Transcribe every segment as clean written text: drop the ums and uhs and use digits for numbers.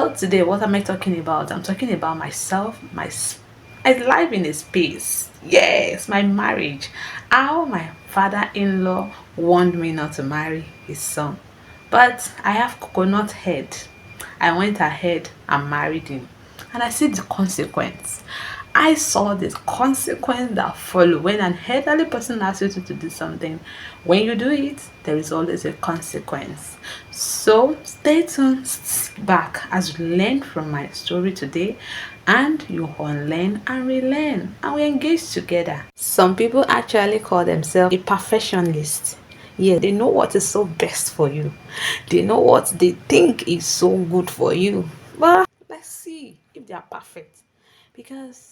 So today, what am I talking about? I'm talking about myself, my life in a space. Yes, my marriage. How my father-in-law warned me not to marry his son, but I have coconut head. I went ahead and married him, and I see the consequence. I saw the consequence that follow when an elderly person asks you to do something. When you do it, there is always a consequence. So stay tuned, sit back as you learn from my story today, and you unlearn and relearn, and we engage together. Some people actually call themselves a perfectionist. Yeah, they know what is so best for you. They know what they think is so good for you. But let's see if they are perfect. Because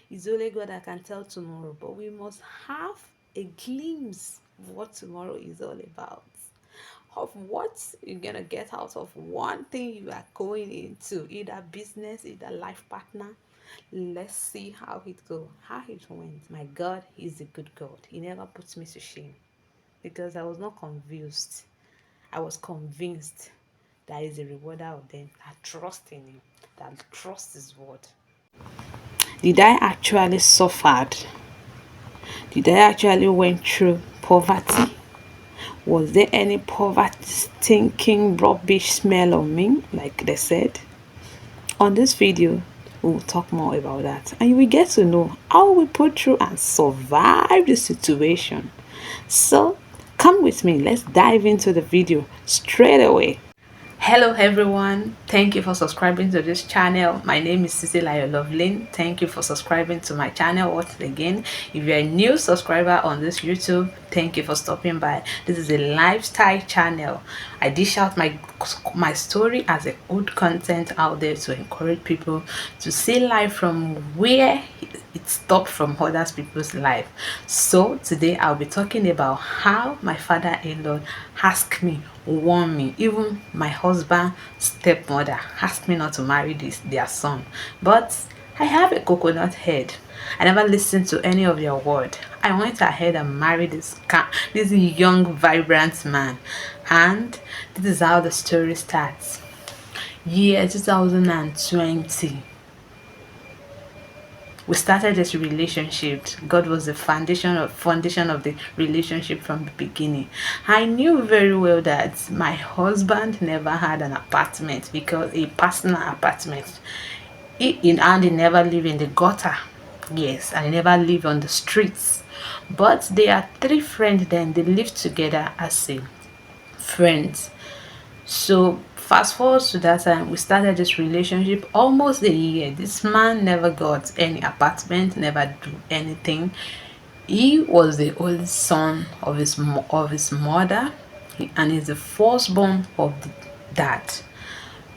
it's only God that can tell tomorrow. But we must have a glimpse of what tomorrow is all about. Of what you're gonna get out of one thing you are going into, either business, either life partner. Let's see how it go, how it went. My God is a good God. He never puts me to shame because I was not confused. I was convinced that He is a rewarder of them that trust in Him, that trust His word. Did I actually suffered? Did I actually went through poverty? Was there any poverty stinking rubbish smell on me, like they said? On this video, we will talk more about that, and you will get to know how we put through and survive the situation. So come with me, let's dive into the video straight away. Hello everyone, thank you for subscribing to this channel. My name is Cecilia Lovelin. Thank you for subscribing to my channel once again. If you're a new subscriber on this YouTube, thank you for stopping by. This is a lifestyle channel. I dish out my story as a good content out there to encourage people to see life from where it stopped from other people's life. So today I'll be talking about how my father-in-law asked me, warned me, even my husband stepmother asked me not to marry their son. But I have a coconut head. I never listened to any of your word. I went ahead and married this young, vibrant man. And this is how the story starts. Year 2020. We started this relationship. God was the foundation of the relationship from the beginning. I knew very well that my husband never had an apartment, because a personal apartment. He never lived in the gutter. Yes, and he never lived on the streets. But they are three friends then. They lived together as a friends. So fast forward to that time, we started this relationship almost a year. This man never got any apartment, never do anything. He was the only son of his mother, and he's the firstborn of the dad.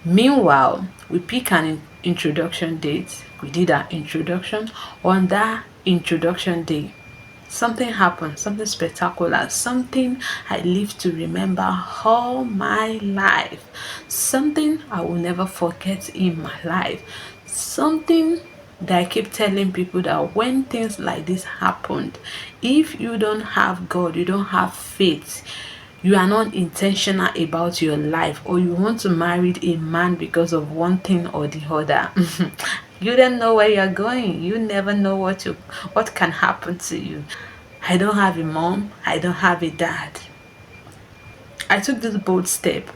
Meanwhile, we pick an introduction date. We did our introduction. On that introduction day, something happened, something spectacular, something I live to remember all my life, something I will never forget in my life, something that I keep telling people that when things like this happened, if you don't have God, you don't have faith, you are not intentional about your life, or you want to marry a man because of one thing or the other, you don't know where you're going. You never know what can happen to you. I don't have a mom, I don't have a dad. I took this bold step.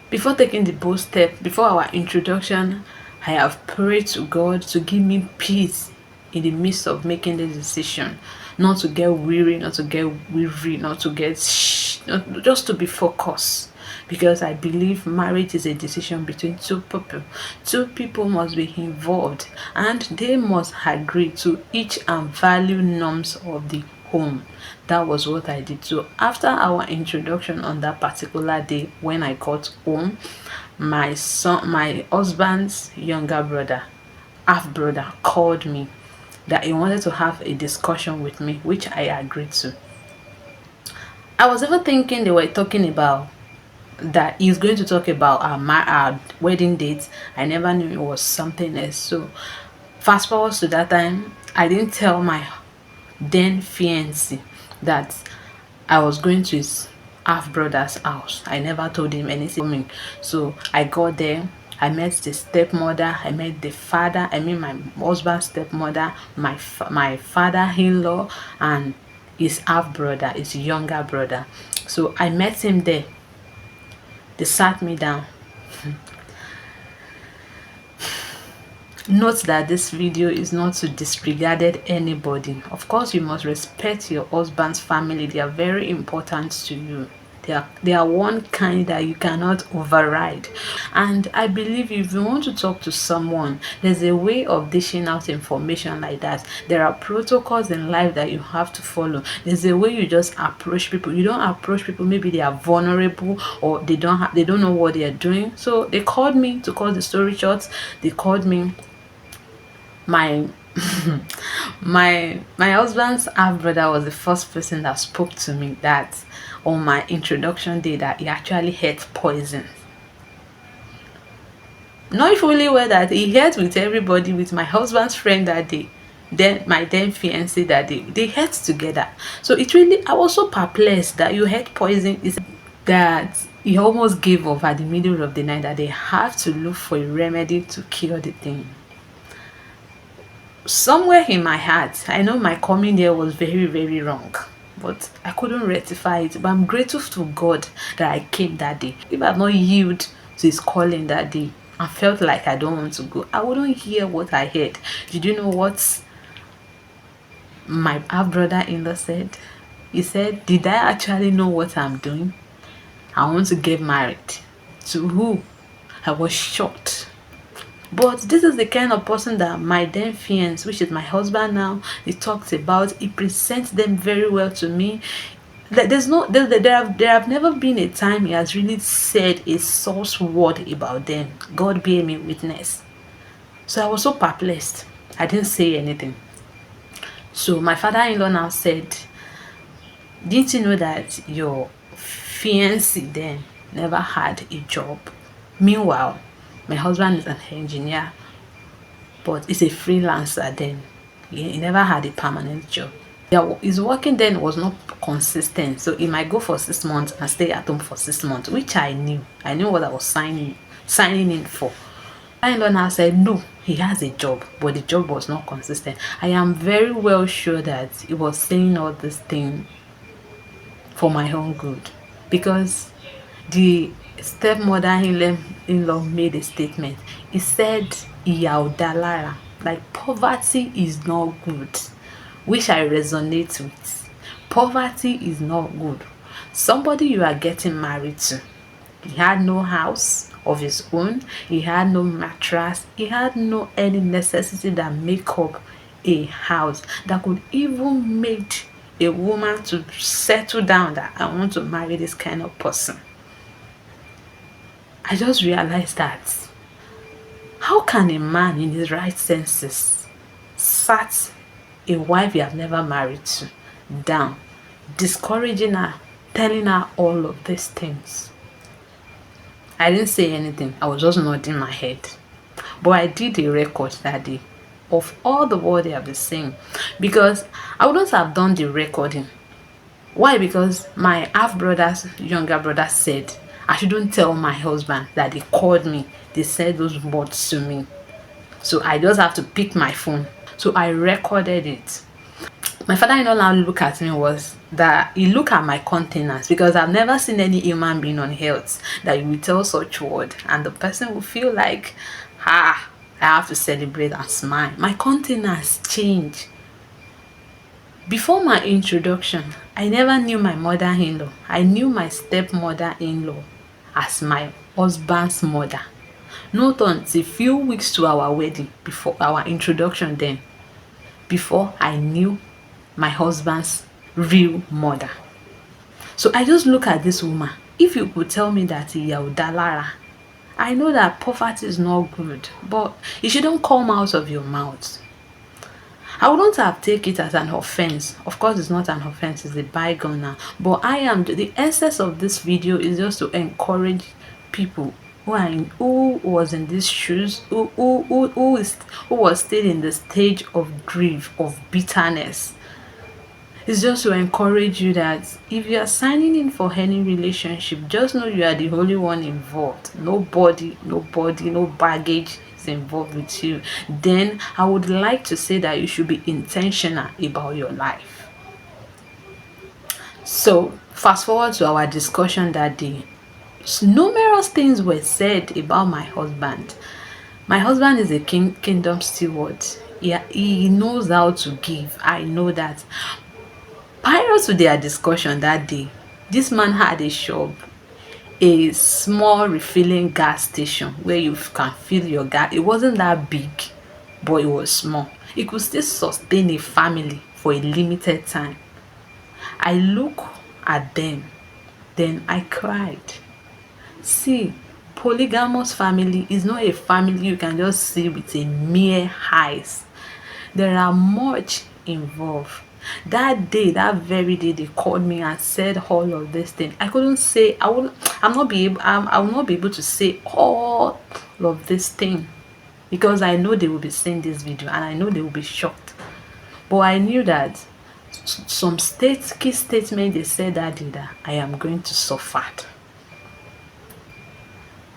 Before taking the bold step, before our introduction, I have prayed to God to give me peace in the midst of making this decision. Not to get weary, not to get weary, not to get just to be focused. Because I believe marriage is a decision between two people. Two people must be involved, and they must agree to each and value norms of the home. That was what I did. So after our introduction on that particular day, when I got home, my husband's younger brother, half brother, called me that he wanted to have a discussion with me, which I agreed to. I was even thinking they were talking about that he's going to talk about our wedding date. I never knew it was something else. So fast forward to that time, I didn't tell my then fiancé that I was going to his half brother's house. I never told him anything. So I got there, I met the stepmother, I met the father, I mean my husband's stepmother, my father-in-law, and his half brother, his younger brother. So I met him there. They sat me down. Note that this video is not to disregard anybody. Of course, you must respect your husband's family. They are very important to you. They are one kind that you cannot override. And I believe if you want to talk to someone, there's a way of dishing out information like that. There are protocols in life that you have to follow. There's a way you just approach people. You don't approach people, maybe they are vulnerable or they don't know what they are doing. So they called me, to cut the story short. They called me. My my husband's half brother was the first person that spoke to me that on my introduction day that he actually ate poison. Not fully well that he ate with everybody, with my husband's friend that day, then my then fiancé that day. They ate together. So it really, I was so perplexed that you ate poison, is that he almost gave up at the middle of the night, that they have to look for a remedy to cure the thing. Somewhere in my heart, I know my coming there was very, very wrong, but I couldn't rectify it. But I'm grateful to God that I came that day. If I had not yielded to his calling that day, I felt like I don't want to go, I wouldn't hear what I heard. Did you know what my half brother-in-law said? He said, "Did I actually know what I'm doing? I want to get married." To who? I was shocked. But this is the kind of person that my then fiance, which is my husband now, he talks about. He presents them very well to me. There have never been a time he has really said a source word about them. God bear me witness. So I was so perplexed. I didn't say anything. So my father-in-law now said, "Didn't you know that your fiance then never had a job?" Meanwhile, my husband is an engineer, but he's a freelancer then. He never had a permanent job. Yeah, his working then was not consistent. So he might go for 6 months and stay at home for 6 months, which I knew. I knew what I was signing in for. My in-law now said, no, he has a job, but the job was not consistent. I am very well sure that he was saying all this thing for my own good, because the stepmother-in-law made a statement. He said, "Ìyà ò dá lára," like poverty is not good, which I resonate with. Poverty is not good. Somebody you are getting married to, he had no house of his own, he had no mattress, he had no any necessity that make up a house that could even make a woman to settle down, that I want to marry this kind of person. I just realized that how can a man in his right senses sat a wife you have never married to down, discouraging her, telling her all of these things? I didn't say anything. I was just nodding my head. But I did a record that day of all the words they have been saying, because I wouldn't have done the recording. Why? Because my half brother's younger brother said I shouldn't tell my husband that they called me. They said those words to me. So I just have to pick my phone. So I recorded it. My father-in-law now look at me was that he look at my countenance, because I've never seen any human being on earth that you will tell such word and the person will feel like, I have to celebrate and smile. My countenance changed. Before my introduction, I never knew my mother-in-law. I knew my stepmother-in-law as my husband's mother. Not until a few weeks to our wedding, before our introduction then, before I knew my husband's real mother. So I just look at this woman. If you could tell me that ìyà ò dá lára, I know that poverty is not good, but it shouldn't come out of your mouth. I wouldn't have taken it as an offense. Of course, it's not an offense, it's a bygone now. But the essence of this video is just to encourage people who was in these shoes, who was still in the stage of grief, of bitterness. It's just to encourage you that if you are signing in for any relationship, just know you are the only one involved. Nobody, no baggage is involved with you. Then I would like to say that you should be intentional about your life. So, fast forward to our discussion that day. Numerous things were said about my husband. My husband is a kingdom steward. Yeah, he knows how to give. I know that. Prior to their discussion that day, this man had a shop, a small refilling gas station where you can fill your gas. It wasn't that big, but it was small. It could still sustain a family for a limited time. I look at them, then I cried. See, polygamous family is not a family you can just see with a mere eyes. There are much involved. That day, that very day, they called me and said all of this thing. I couldn't say. I will not be able to say all of this thing because I know they will be seeing this video and I know they will be shocked. But I knew that some key statement they said that day that I am going to suffer.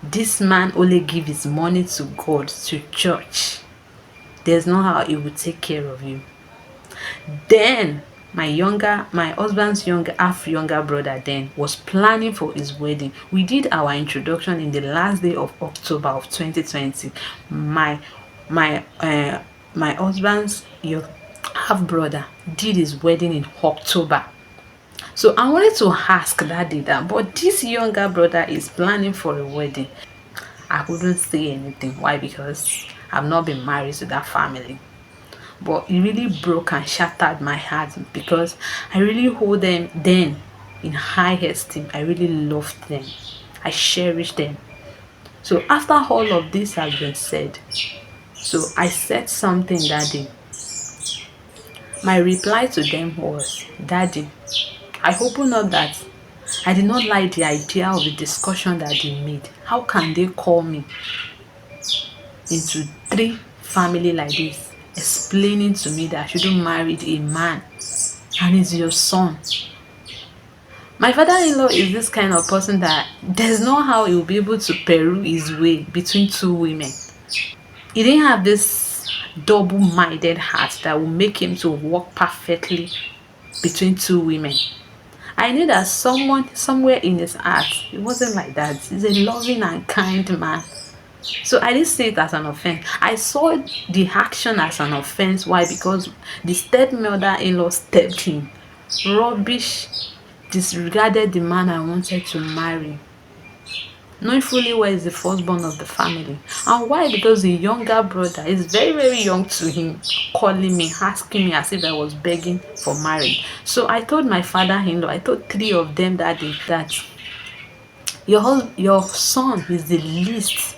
This man only give his money to God, to church. There's no how he will take care of you. Then my husband's half younger brother then was planning for his wedding. We did our introduction in the last day of October of 2020. My husband's half brother did his wedding in October. So I wanted to ask that day that, but this younger brother is planning for a wedding. I couldn't say anything. Why? Because I've not been married to that family. But it really broke and shattered my heart because I really hold them then in high esteem. I really loved them. I cherished them. So after all of this has been said, so I said something that day. My reply to them was, Daddy, I open up that I did not like the idea of the discussion that they made. How can they call me into three family like this, explaining to me that I shouldn't marry a man and he's your son? My father-in-law is this kind of person that there's no how he will be able to peruse his way between two women. He didn't have this double-minded heart that will make him to walk perfectly between two women. I knew that someone somewhere in his heart, it wasn't like that. He's a loving and kind man. So I didn't see it as an offense. I saw the action as an offense. Why? Because the stepmother-in-law stepped in, rubbish, disregarded the man I wanted to marry, knowing fully well is the firstborn of the family. And why? Because the younger brother is very, very young to him, calling me, asking me as if I was begging for marriage. So I told my father-in-law, I told three of them that day that your son is the least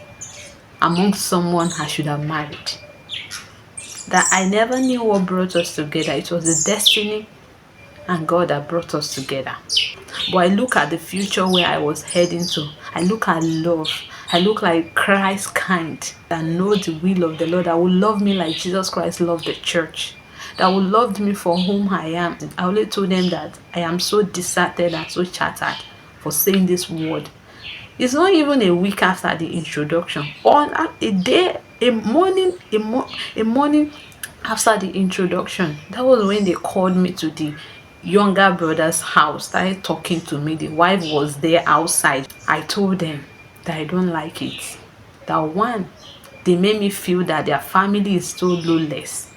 among someone I should have married. That I never knew what brought us together. It was the destiny and God that brought us together. But I look at the future where I was heading to. I look at love. I look like Christ kind, that know the will of the Lord, that will love me like Jesus Christ loved the church, that will love me for whom I am. I only told them that I am so disheartened and so shattered for saying this word. It's not even a week after the introduction. On a morning after the introduction, that was when they called me to the younger brother's house, started talking to me. The wife was there outside. I told them that I don't like it. That one, they made me feel that their family is so lawless.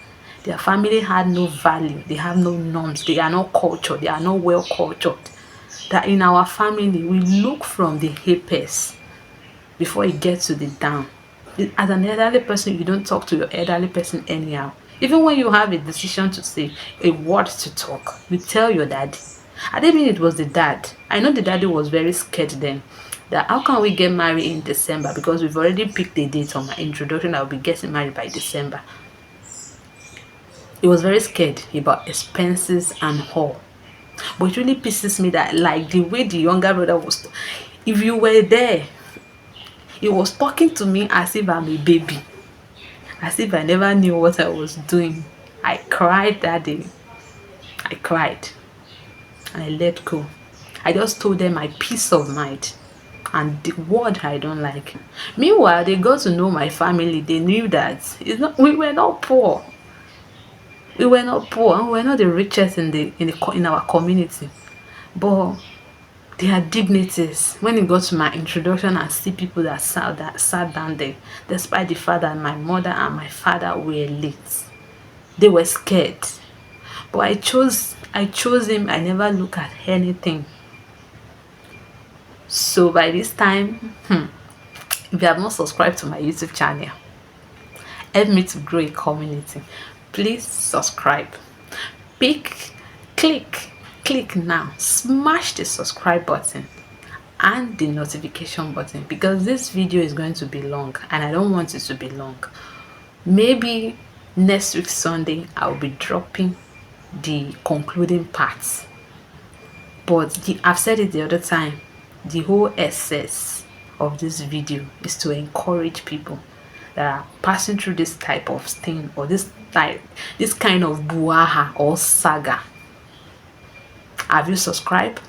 Their family had no value. They have no norms. They are not cultured. They are not well cultured. That in our family, we look from the apex before it gets to the down. As an elderly person, you don't talk to your elderly person anyhow. Even when you have a decision to say, a word to talk, you tell your daddy. I didn't mean it was the dad. I know the daddy was very scared then. That how can we get married in December? Because we've already picked the date on my introduction. I'll be getting married by December. He was very scared about expenses and all. But it really pisses me that, like, the way the younger brother was, if you were there, he was talking to me as if I'm a baby, as if I never knew what I was doing. I cried that day. I cried and I let go. I just told them my peace of mind and the word I don't like. Meanwhile, they got to know my family. They knew that we were not poor. We were not poor and we were not the richest in our community. But their dignities, when it got to my introduction and see people that sat down there, despite the fact that my mother and my father were late, they were scared. But I chose him. I never look at anything. So by this time, if you have not subscribed to my YouTube channel, help me to grow a community. Please subscribe. Pick, click, click now. Smash the subscribe button and the notification button, because this video is going to be long and I don't want it to be long. Maybe next week Sunday I'll be dropping the concluding parts. But I've said it the other time, the whole essence of this video is to encourage people that are passing through this type of thing, or this kind of buaha or saga. Have you subscribed?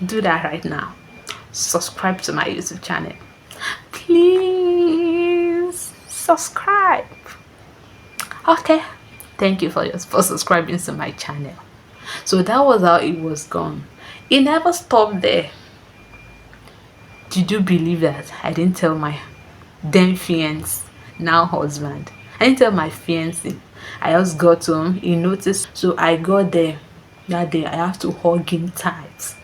Do that right now. Subscribe to my YouTube channel. Please subscribe. Okay. Thank you for subscribing to my channel. So that was how it was gone. It never stopped there. Did you believe that I didn't tell my then fiancé, now husband? I didn't tell my fiancé. I just got home. He noticed. So I got there that day. I have to hug him tight,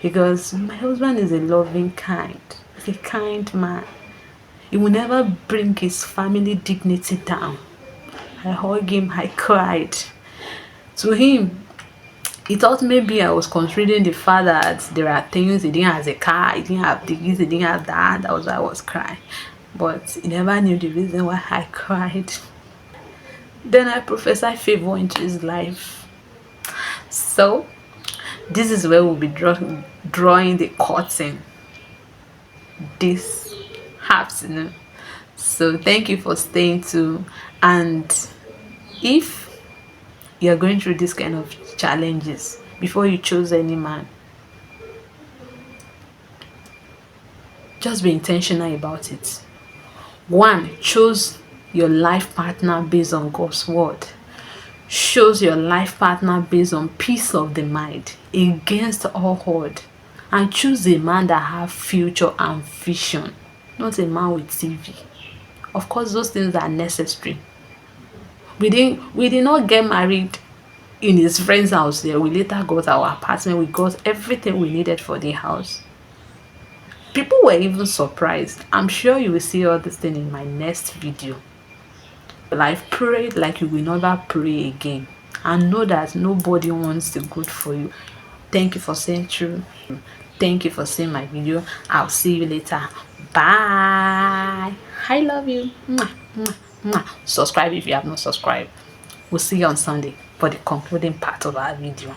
because my husband is a loving kind. He's a kind man. He will never bring his family dignity down. I hugged him. I cried. To him, he thought maybe I was considering the fact that there are things he didn't have: a car, he didn't have this, he didn't have that. That was why I was crying. But he never knew the reason why I cried. Then I prophesied favor into his life. So this is where we'll be drawing the curtain this afternoon. So thank you for staying tuned. And if you're going through this kind of challenges, before you choose any man, just be intentional about it. 1, choose your life partner based on God's word. Choose your life partner based on peace of the mind against all odds. And choose a man that have future and vision, not a man with TV. Of course, those things are necessary. We did not get married in his friend's house there. We later got our apartment. We got everything we needed for the house. People were even surprised. I'm sure you will see all this thing in my next video. I've prayed like you will never pray again, and know that nobody wants the good for you. Thank you for saying true. Thank you for seeing my video. I'll see you later. Bye. I love you. Mwah, mwah, mwah. Subscribe if you have not subscribed. We'll see you on Sunday for the concluding part of our video.